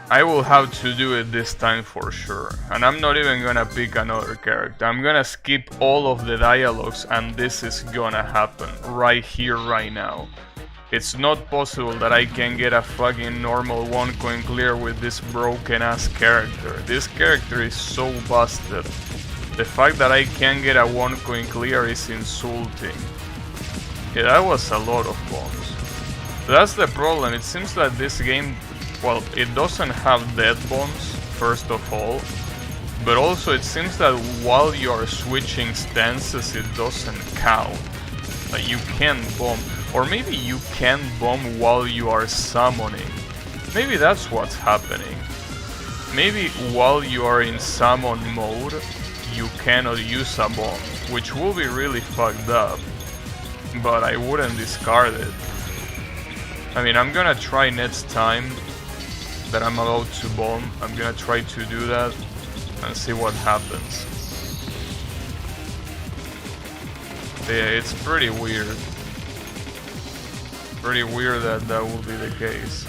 I will have to do it this time for sure. And I'm not even gonna pick another character. I'm gonna skip all of the dialogues and this is gonna happen right here, right now. It's not possible that I can get a fucking normal 1 coin clear with this broken ass character. This character is so busted. The fact that I can't get a 1 coin clear is insulting. Yeah, that was a lot of bombs. That's the problem. It seems that this game, well, it doesn't have dead bombs, first of all. But also it seems that while you are switching stances, it doesn't count. Like you can bomb. Or maybe you can bomb while you are summoning. Maybe that's what's happening. Maybe while you are in summon mode, you cannot use a bomb, which will be really fucked up. But I wouldn't discard it. I mean, I'm gonna try next time that I'm allowed to bomb. I'm gonna try to do that and see what happens. Yeah, it's pretty weird. Pretty weird that that will be the case.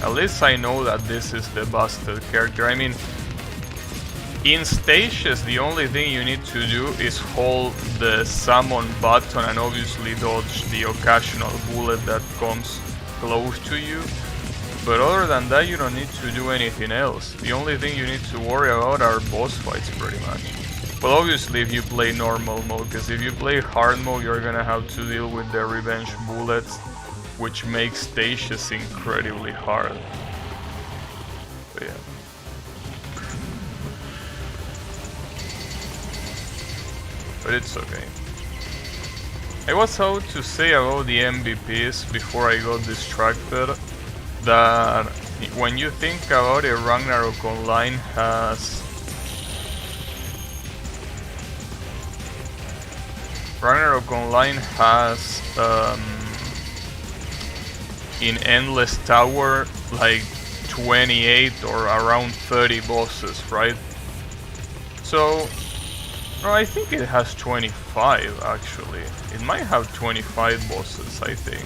At least I know that this is the busted character. I mean, in stages the only thing you need to do is hold the summon button and obviously dodge the occasional bullet that comes close to you. But other than that you don't need to do anything else. The only thing you need to worry about are boss fights pretty much. Well, obviously if you play normal mode, because if you play hard mode you're gonna have to deal with the revenge bullets, which makes stages incredibly hard. But yeah. But it's okay. I was about to say about the MVPs before I got distracted, that when you think about it, Ragnarok Online has in Endless Tower like 28 or around 30 bosses, right? So, no, I think it has 25 actually. It might have 25 bosses, I think.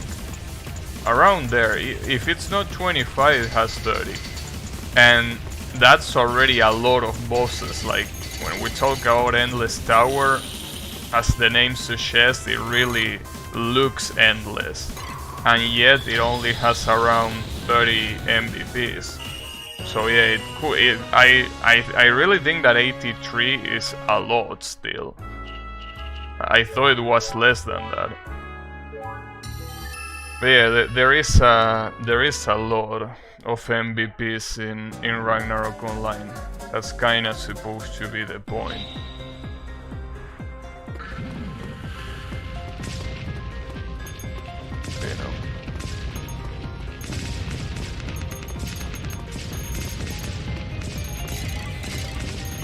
Around there. If it's not 25, it has 30. And that's already a lot of bosses. Like, when we talk about Endless Tower, as the name suggests, it really looks endless. And yet it only has around 30 MVPs. So yeah, I really think that 83 is a lot still. I thought it was less than that. But yeah, there is a lot of MVPs in Ragnarok Online. That's kinda supposed to be the point. You know.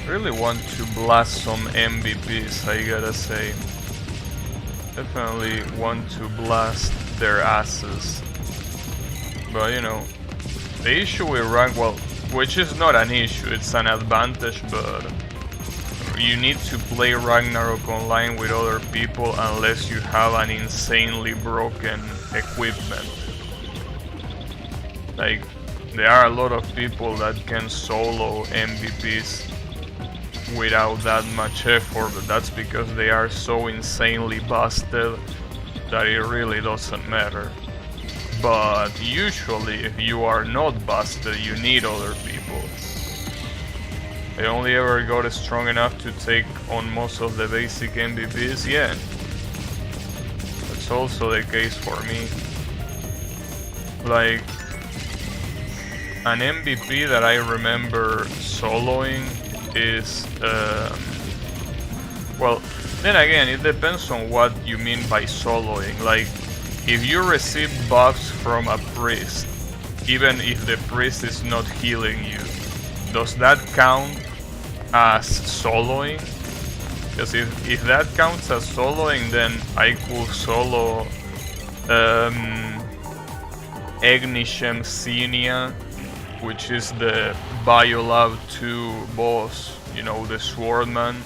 Really want to blast some MVPs, I gotta say. Definitely want to blast their asses. But you know, the issue with rank, well, which is not an issue, it's an advantage, but you need to play Ragnarok Online with other people unless you have an insanely broken equipment. Like, there are a lot of people that can solo MVPs without that much effort, but that's because they are so insanely busted that it really doesn't matter. But usually if you are not busted, you need other people. I only ever got strong enough to take on most of the basic MVPs, yeah. That's also the case for me. Like, an MVP that I remember soloing is, well, then again, it depends on what you mean by soloing. Like, if you receive buffs from a priest, even if the priest is not healing you, does that count as soloing? Because if that counts as soloing, then I could solo Egnishem Xenia, which is the Biolab 2 boss, you know, the Swordman.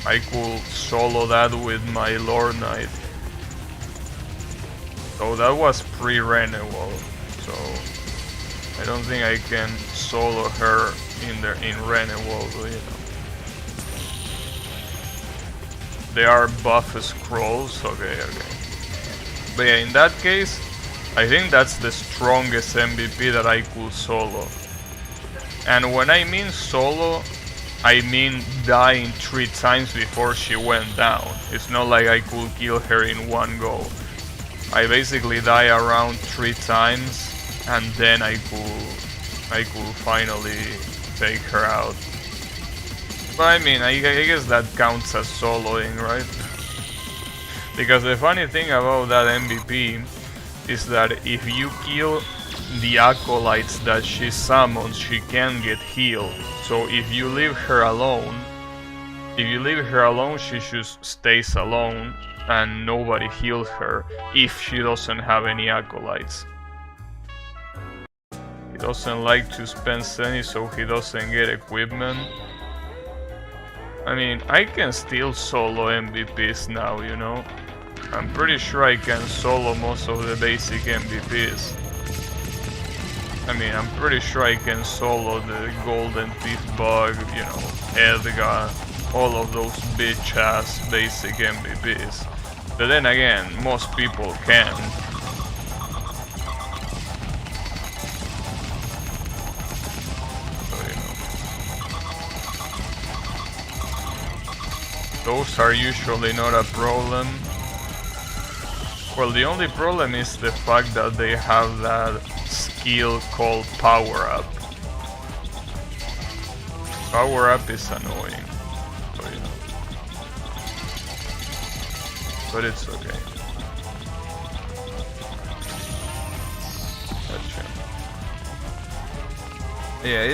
I could solo that with my Lord Knight. So that was pre-Renewal, so I don't think I can solo her in Renewal, you know. They are buff scrolls, okay. But yeah, in that case, I think that's the strongest MVP that I could solo. And when I mean solo, I mean dying 3 times before she went down. It's not like I could kill her in one go. I basically die around 3 times, and then I could finally take her out. But I mean, I guess that counts as soloing, right? Because the funny thing about that MVP is that if you kill the acolytes that she summons, she can get healed. So if you leave her alone, she just stays alone and nobody heals her if she doesn't have any acolytes. He doesn't like to spend Senny so he doesn't get equipment. I mean, I can still solo MVPs now, you know? I'm pretty sure I can solo most of the basic MVPs. I mean, I'm pretty sure I can solo the Golden Teeth Bug, you know, Edgar, all of those bitch-ass basic MVPs. But then again, most people can. So, you know. Those are usually not a problem. Well, the only problem is the fact that they have that skill called Power Up. Power Up is annoying, so you know. But it's okay. Gotcha. Yeah,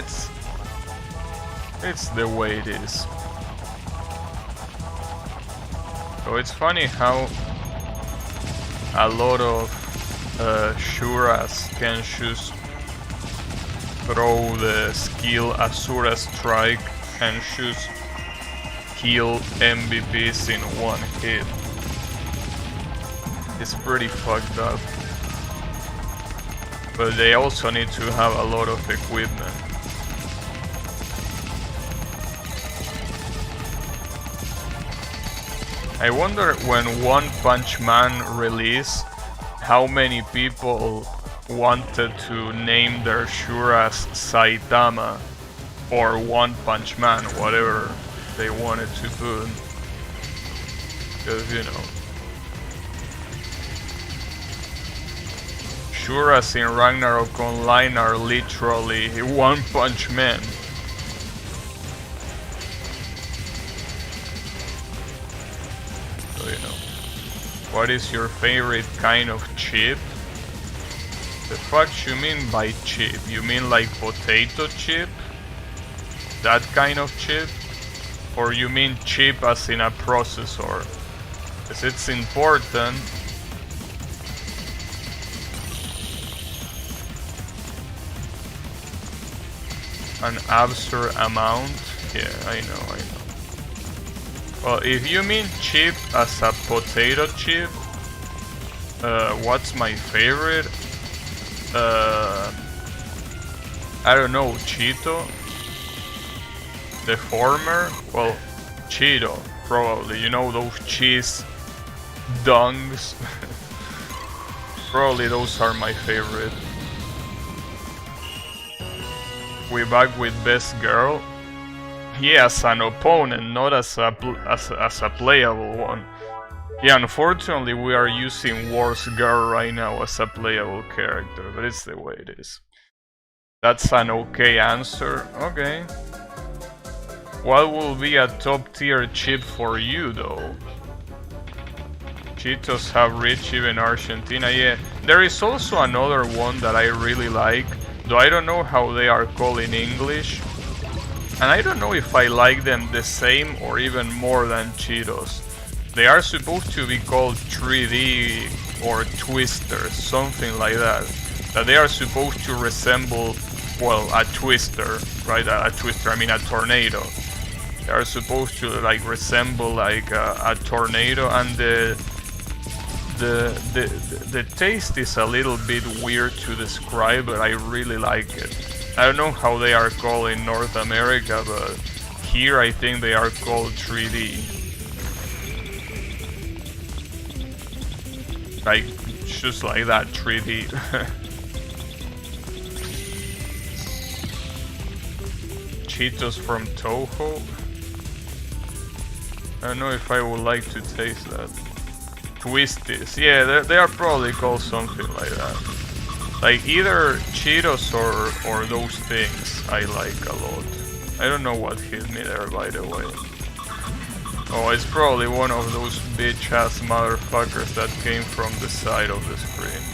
it's the way it is. So it's funny how a lot of Shuras can just throw the skill Asura Strike and just kill MVPs in one hit. It's pretty fucked up. But they also need to have a lot of equipment. I wonder when One Punch Man released, how many people wanted to name their Shuras Saitama or One Punch Man, whatever they wanted to put. Because, you know, Shuras in Ragnarok Online are literally One Punch Man. So, you know, what is your favorite kind of chip? The fuck you mean by chip? You mean like potato chip? That kind of chip? Or you mean chip as in a processor? Because it's important. An absurd amount? Yeah, I know. Well, if you mean chip as a potato chip, what's my favorite? I don't know, Cheeto? The former? Well, Cheeto, probably. You know, those cheese dungs? Probably those are my favorite. We back with Best Girl. Yeah, as an opponent, not as a playable one. Yeah, unfortunately we are using Worst Girl right now as a playable character, but it's the way it is. That's an okay answer. Okay. What will be a top tier chip for you though? Cheetos have reached even Argentina. Yeah, there is also another one that I really like, though I don't know how they are called in English. And I don't know if I like them the same or even more than Cheetos. They are supposed to be called 3D or Twisters, something like that. That they are supposed to resemble, well, a twister, right? A twister, I mean a tornado. They are supposed to like resemble like a tornado, and the taste is a little bit weird to describe, but I really like it. I don't know how they are called in North America, but here I think they are called 3D. Like, just like that, 3D. Cheetos from Toho? I don't know if I would like to taste that. Twisties, yeah, they are probably called something like that. Like either Cheetos or those things I like a lot. I don't know what hit me there, by the way. Oh, it's probably one of those bitch ass motherfuckers that came from the side of the screen.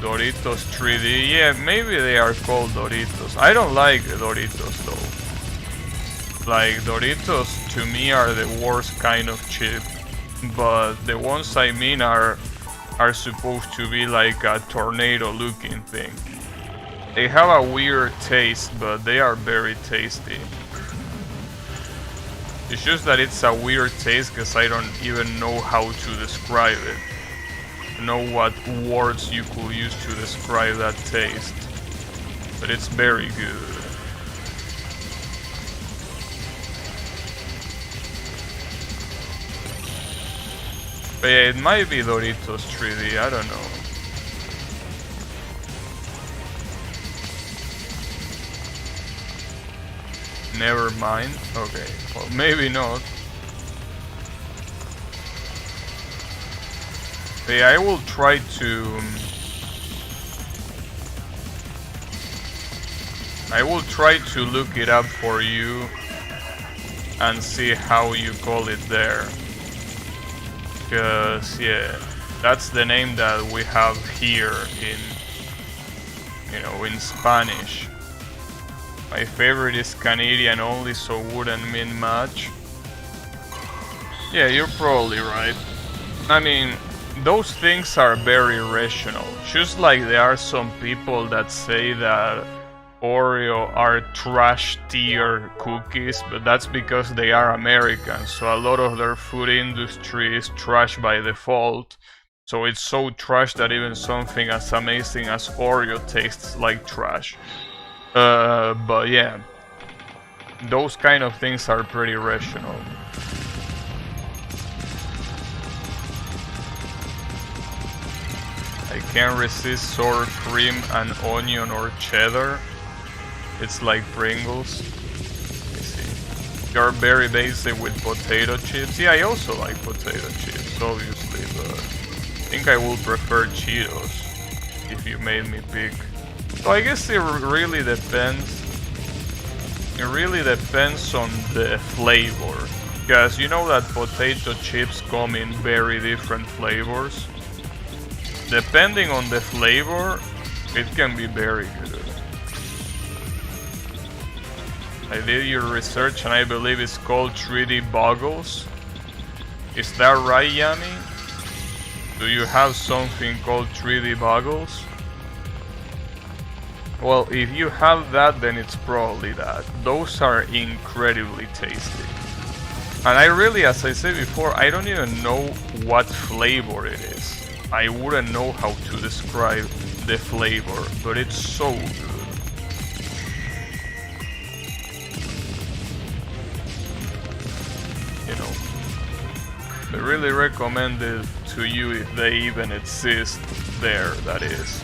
Doritos 3D, yeah, maybe they are called Doritos. I don't like Doritos though. Like, Doritos to me are the worst kind of chip, but the ones I mean are supposed to be like a tornado looking thing. They have a weird taste, but they are very tasty. It's just that it's a weird taste because I don't even know how to describe it. Know what words you could use to describe that taste, but it's very good. But yeah, it might be Doritos 3D, I don't know. Never mind. Okay, well, maybe not. But yeah, I will try to... look it up for you and see how you call it there. Because, yeah, that's the name that we have here in, in Spanish. My favorite is Canadian only, so wouldn't mean much. Yeah, you're probably right. I mean, those things are very rational. Just like there are some people that say that Oreo are trash tier cookies, but that's because they are American, so a lot of their food industry is trash by default. So it's so trash that even something as amazing as Oreo tastes like trash. But yeah, those kind of things are pretty rational. I can't resist sour cream and onion or cheddar. It's like Pringles. Let me see. You're very basic with potato chips. Yeah, I also like potato chips, obviously, but I think I will prefer Cheetos if you made me pick. So I guess it really depends. It really depends on the flavor. Because you know that potato chips come in very different flavors. Depending on the flavor, it can be very good. I did your research and I believe it's called 3D Boggles. Is that right, Yami? Do you have something called 3D Boggles? Well, if you have that, then it's probably that. Those are incredibly tasty. And I really, as I said before, I don't even know what flavor it is. I wouldn't know how to describe the flavor, but it's so good. You know, I really recommend it to you if they even exist there, that is.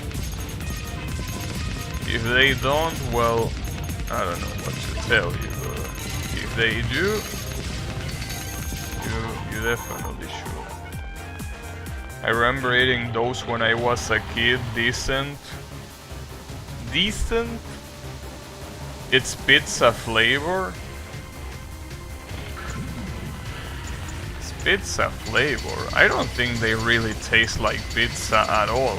If they don't, well, I don't know what to tell you, but if they do, you definitely should. I remember eating those when I was a kid. Decent? It's pizza flavor? It's pizza flavor. I don't think they really taste like pizza at all.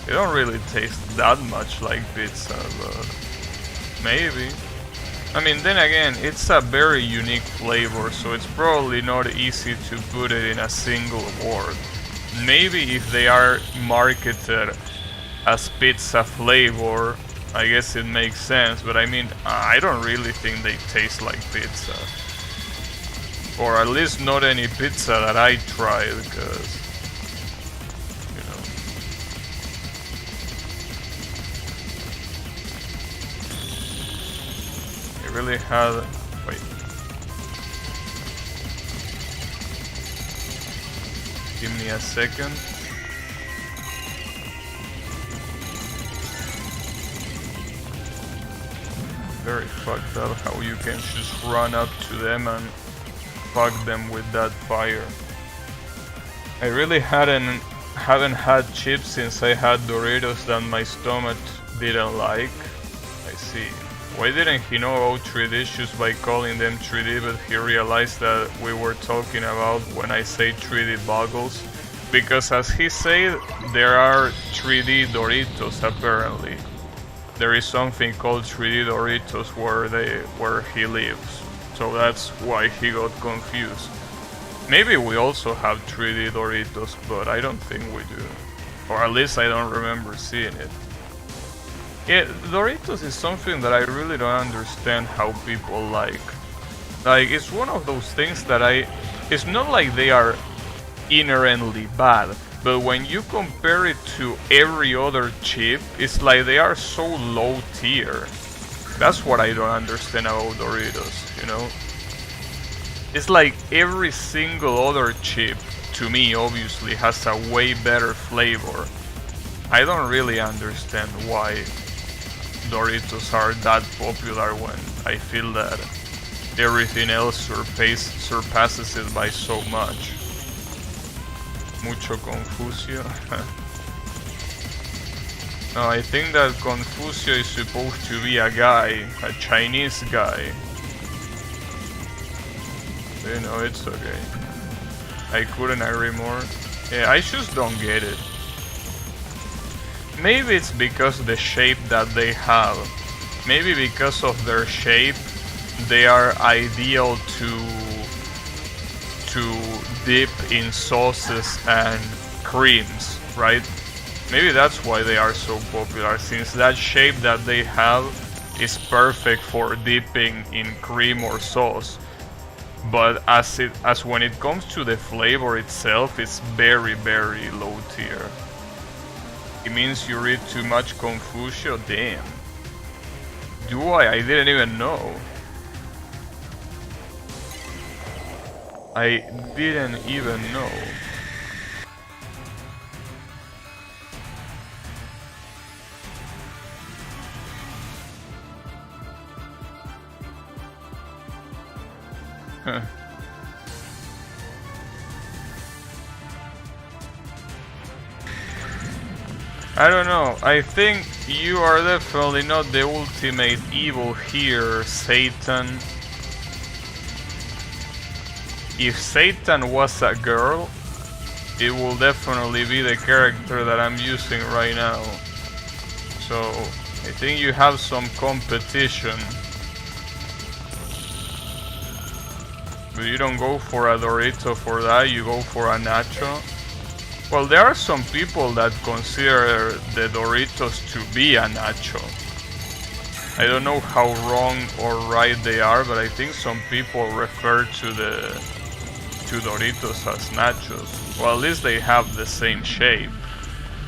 They don't really taste that much like pizza, but maybe. I mean, then again, it's a very unique flavor, so it's probably not easy to put it in a single word. Maybe if they are marketed as pizza flavor, I guess it makes sense, but I mean, I don't really think they taste like pizza. Or at least not any pizza that I tried, because, you know. It really had... Wait. Give me a second. Very fucked up how you can just run up to them and fuck them with that fire. I really haven't had chips since I had Doritos that my stomach didn't like. I see. Why didn't he know about 3D issues by calling them 3D, but he realized that we were talking about when I say 3D boggles? Because as he said, there are 3D Doritos apparently. There is something called 3D Doritos where he lives, so that's why he got confused. Maybe we also have 3D Doritos, but I don't think we do, or at least I don't remember seeing it. Yeah, Doritos is something that I really don't understand how people like. Like, it's one of those things that it's not like they are inherently bad. But when you compare it to every other chip, it's like they are so low tier. That's what I don't understand about Doritos, you know? It's like every single other chip, to me obviously, has a way better flavor. I don't really understand why Doritos are that popular when I feel that everything else surpasses it by so much. Mucho Confucio. No, I think that Confucio is supposed to be a guy, a Chinese guy. You know, it's okay. I couldn't agree more. Yeah, I just don't get it. Maybe it's because of the shape that they have. Maybe because of their shape, they are ideal to dip in sauces and creams, right? Maybe that's why they are so popular, since that shape that they have is perfect for dipping in cream or sauce. But as when it comes to the flavor itself, it's very, very low tier. It means you read too much Confucio? Damn. Do I? I didn't even know. I didn't even know. Huh. I don't know, I think you are definitely not the ultimate evil here, Satan. If Satan was a girl, it will definitely be the character that I'm using right now. So, I think you have some competition. But you don't go for a Dorito for that, you go for a Nacho. Well, there are some people that consider the Doritos to be a Nacho. I don't know how wrong or right they are, but I think some people refer to Doritos as nachos. Well, at least they have the same shape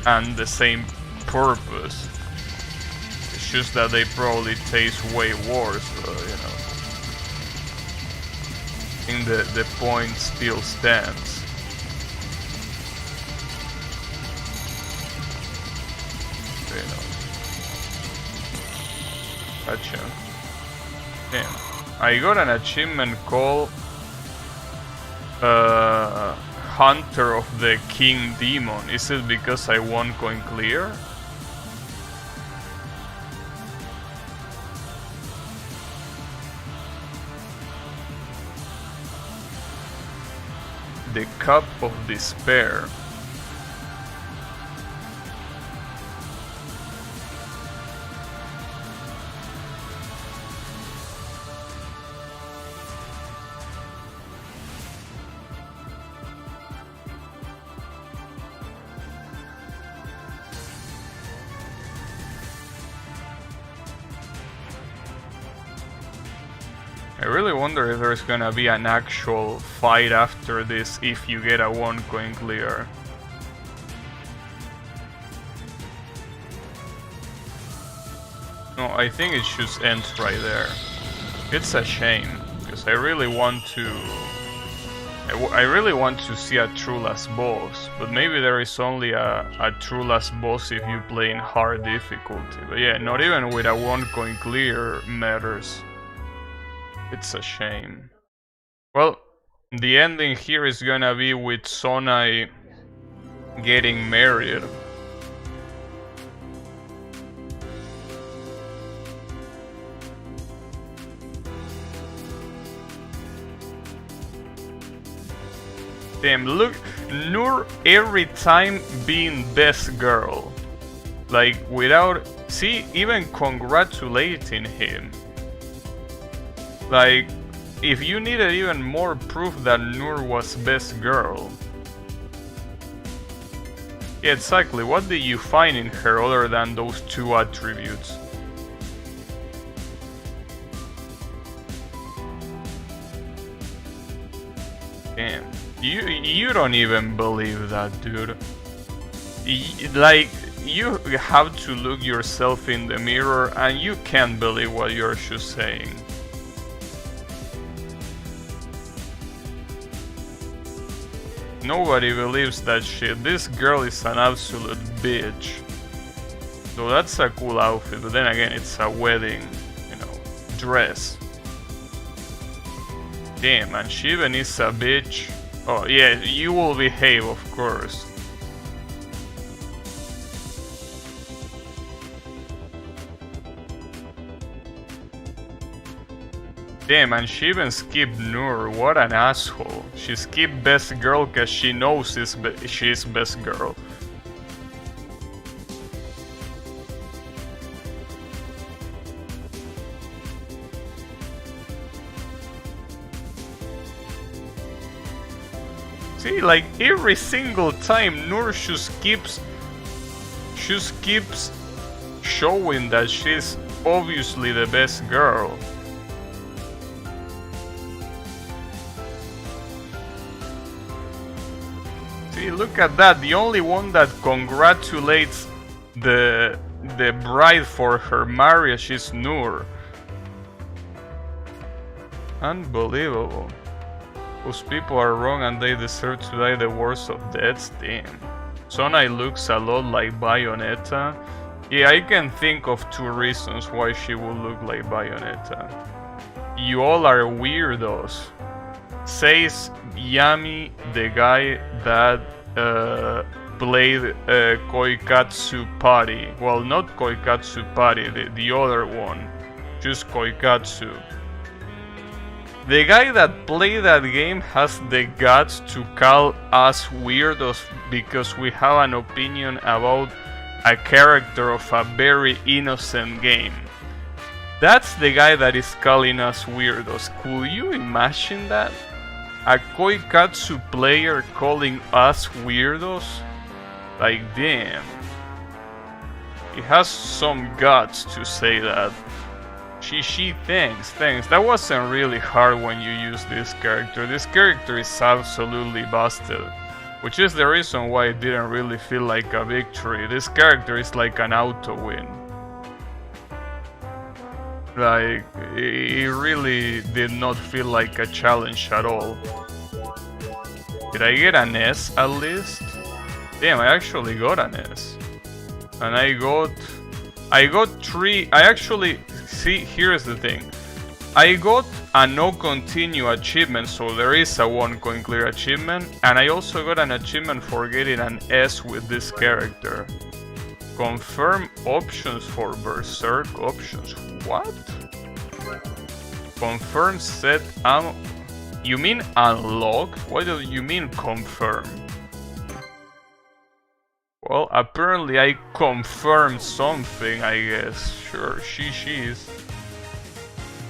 and the same purpose. It's just that they probably taste way worse, you know. I think the point still stands. You know. Gotcha. Damn. I got an achievement called Hunter of the King Demon. Is it because I won Coin Clear? The Cup of Despair. I really wonder if there's gonna be an actual fight after this if you get a 1 coin clear. No, I think it just ends right there. It's a shame, because I really want to see a true last boss, but maybe there is only a true last boss if you play in hard difficulty. But yeah, not even with a 1 coin clear matters. It's a shame. Well, the ending here is gonna be with Sonay getting married. Damn, look, Noor every time being best girl. Like, without, see, even congratulating him. Like, if you needed even more proof that Noor was best girl. Yeah, exactly, what did you find in her other than those 2 attributes? Damn. You don't even believe that, dude. Like, you have to look yourself in the mirror and you can't believe what you're just saying. Nobody believes that shit. This girl is an absolute bitch. So that's a cool outfit, but then again, it's a wedding, you know, dress. Damn, and she even is a bitch. Oh yeah, you will behave, of course. Damn, and she even skipped Noor. What an asshole. She skipped best girl cause she knows she's best girl. See, like every single time Noor just keeps showing that she's obviously the best girl. See, look at that, the only one that congratulates the bride for her marriage is Noor. Unbelievable. Those people are wrong and they deserve to die the worst of deaths. Damn. Sonay looks a lot like Bayonetta. Yeah, I can think of 2 reasons why she would look like Bayonetta. You all are weirdos. Says Yami, the guy that played Koikatsu Party. Well, not Koikatsu Party, the other one. Just Koikatsu. The guy that played that game has the guts to call us weirdos because we have an opinion about a character of a very innocent game. That's the guy that is calling us weirdos. Could you imagine that? A Koikatsu player calling us weirdos? Like, damn. He has some guts to say that. Thanks. That wasn't really hard when you use this character. This character is absolutely busted. Which is the reason why it didn't really feel like a victory. This character is like an auto win. Like, it really did not feel like a challenge at all. Did I get an S at least? Damn, I actually got an S. And I got 3, I actually, see, here's the thing. I got a no continue achievement, so there is a 1 coin clear achievement, and I also got an achievement for getting an S with this character. Confirm options for Berserk options. What? Confirm set you mean unlock? What do you mean confirm? Well, apparently I confirmed something, I guess. Sure, she's.